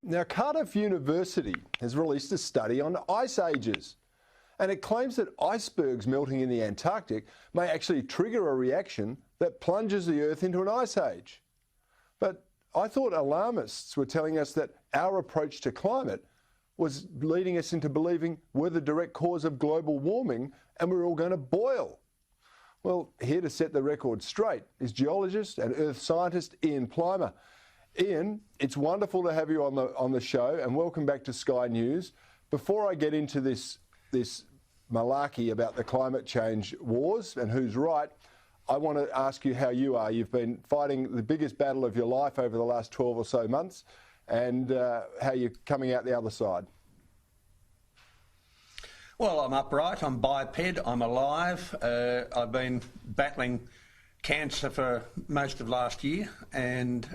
Now, Cardiff University has released a study on ice ages, and it claims that icebergs melting in the Antarctic may actually trigger a reaction that plunges the Earth into an ice age. But I thought alarmists were telling us that our approach to climate was leading us into believing we're the direct cause of global warming and we're all going to boil. Well, here to set the record straight is geologist and earth scientist Ian Plimer. Ian, it's wonderful to have you on the show, and welcome back to Sky News. Before I get into this malarkey about the climate change wars and who's right, I want to ask you how you are. You've been fighting the biggest battle of your life over the last 12 or so months, and how you're coming out the other side. Well, I'm upright, I'm biped, I'm alive. I've been battling cancer for most of last year, and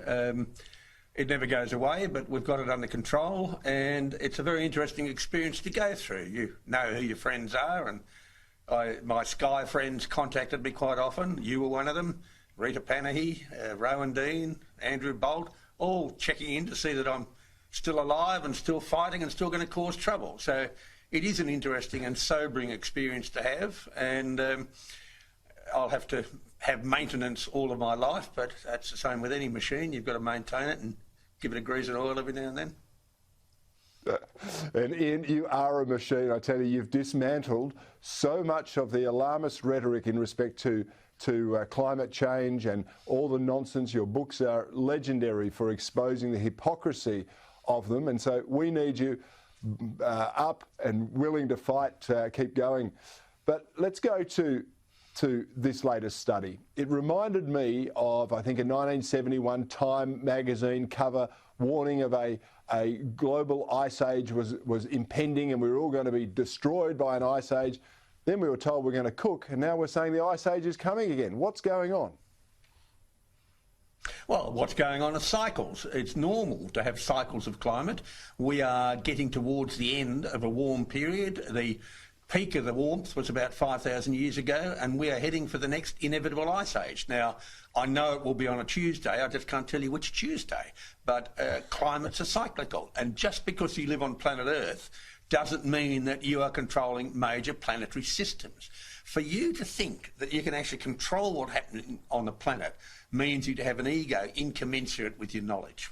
it never goes away, but we've got it under control, and it's a very interesting experience to go through. You know who your friends are, and my Sky friends contacted me quite often. You were one of them, Rita Panahi, Rowan Dean, Andrew Bolt, all checking in to see that I'm still alive and still fighting and still going to cause trouble. So it is an interesting and sobering experience to have, and I'll have to have maintenance all of my life, but that's the same with any machine. You've got to maintain it and give it a grease and oil every now and then. And Ian, you are a machine. I tell you, you've dismantled so much of the alarmist rhetoric in respect to climate change and all the nonsense. Your books are legendary for exposing the hypocrisy of them, and so we need you up and willing to fight, keep going. But let's go to this latest study. It reminded me of, I think, a 1971 Time magazine cover warning of a global ice age was impending and we were all going to be destroyed by an ice age. Then we were told we're going to cook, and now we're saying the ice age is coming again. What's going on? Well, what's going on are cycles. It's normal to have cycles of climate. We are getting towards the end of a warm period. The peak of the warmth was about 5,000 years ago, and we are heading for the next inevitable ice age. Now, I know it will be on a Tuesday, I just can't tell you which Tuesday, but climates are cyclical, and just because you live on planet Earth doesn't mean that you are controlling major planetary systems. For you to think that you can actually control what happens on the planet means you to have an ego incommensurate with your knowledge.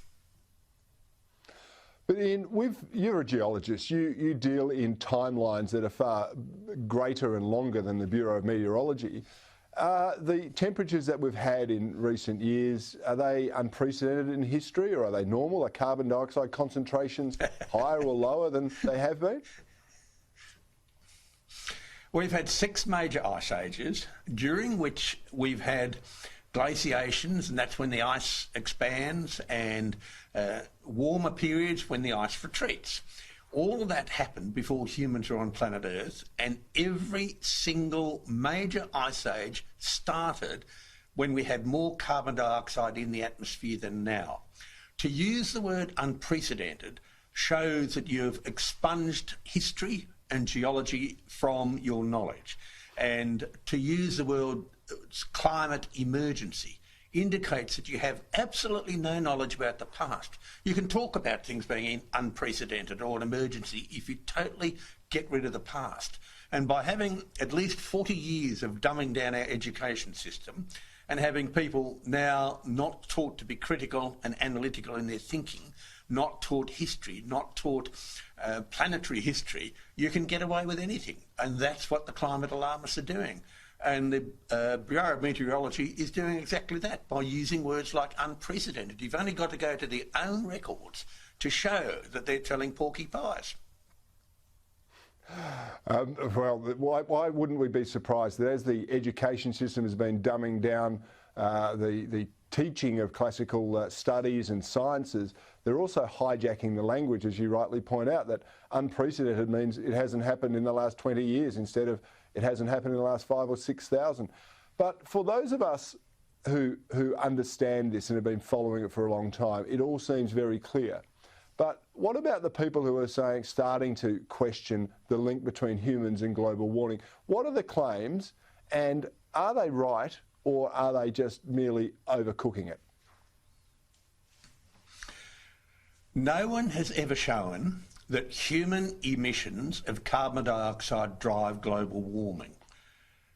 But Ian, you're a geologist. You deal in timelines that are far greater and longer than the Bureau of Meteorology. The temperatures that we've had in recent years, are they unprecedented in history, or are they normal? Are carbon dioxide concentrations higher or lower than they have been? We've had 6 major ice ages, during which we've had glaciations, and that's when the ice expands, and warmer periods when the ice retreats. All of that happened before humans were on planet Earth, and every single major ice age started when we had more carbon dioxide in the atmosphere than now. To use the word unprecedented shows that you've expunged history and geology from your knowledge. And to use the word climate emergency indicates that you have absolutely no knowledge about the past. You can talk about things being unprecedented or an emergency if you totally get rid of the past. And by having at least 40 years of dumbing down our education system and having people now not taught to be critical and analytical in their thinking, not taught history, not taught planetary history, you can get away with anything. And that's what the climate alarmists are doing. And the Bureau of Meteorology is doing exactly that by using words like unprecedented. You've only got to go to their own records to show that they're telling porky pies. Well, why wouldn't we be surprised that as the education system has been dumbing down the teaching of classical studies and sciences, they're also hijacking the language, as you rightly point out, that unprecedented means it hasn't happened in the last 20 years instead of it hasn't happened in the last 5,000 or 6,000. But for those of us who understand this and have been following it for a long time, it all seems very clear. But what about the people who are starting to question the link between humans and global warming? What are the claims, and are they right, or are they just merely overcooking it? No one has ever shown that human emissions of carbon dioxide drive global warming.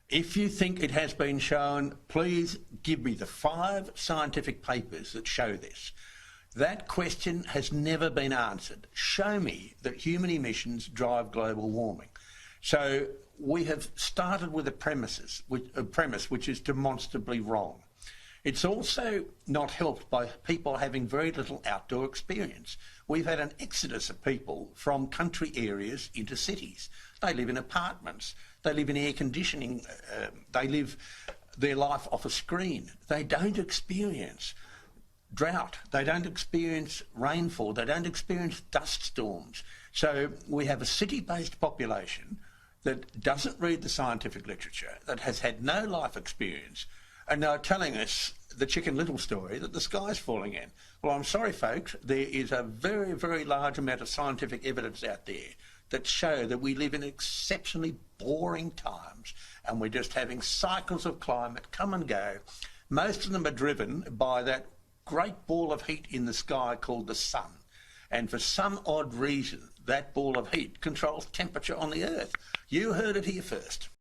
If you think it has been shown, please give me the 5 scientific papers that show this. That question has never been answered. Show me that human emissions drive global warming. So we have started with a premise which is demonstrably wrong. It's also not helped by people having very little outdoor experience. We've had an exodus of people from country areas into cities. They live in apartments. They live in air conditioning. They live their life off a screen. They don't experience drought. They don't experience rainfall. They don't experience dust storms. So we have a city-based population that doesn't read the scientific literature, that has had no life experience, and now telling us the Chicken Little story that the sky's falling in. Well, I'm sorry, folks, there is a very, very large amount of scientific evidence out there that show that we live in exceptionally boring times, and we're just having cycles of climate come and go. Most of them are driven by that great ball of heat in the sky called the sun. And for some odd reason, that ball of heat controls temperature on the Earth. You heard it here first.